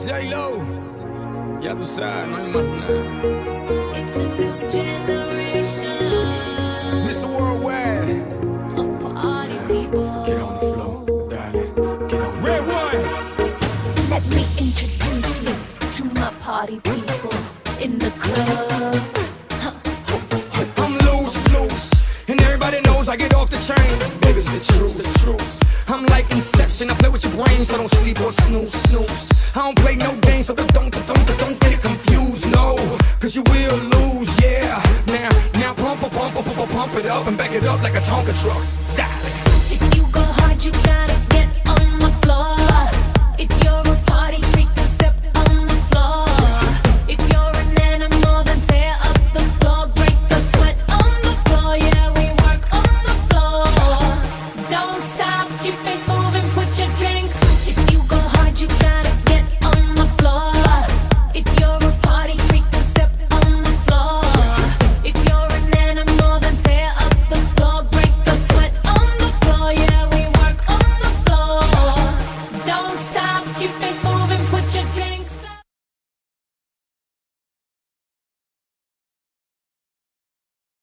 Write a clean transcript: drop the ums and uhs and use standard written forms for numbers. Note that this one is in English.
J-Lo, ya tú sabes, no hay más nada. It's a new generation Mr. Worldwide, of party people. get on the floor, darling, get on. Red one. Let me introduce you to my party people in the club. I'm loose, and everybody knows I get off the train. Baby, it's the truth. I'm like Inception, I play with your brain, so don't sleep or snooze. I don't play no games, so don't get it confused, no. Cause you will lose, yeah. Now pump it up and back it up like a Tonka truck. Darling. If you go hard, you gotta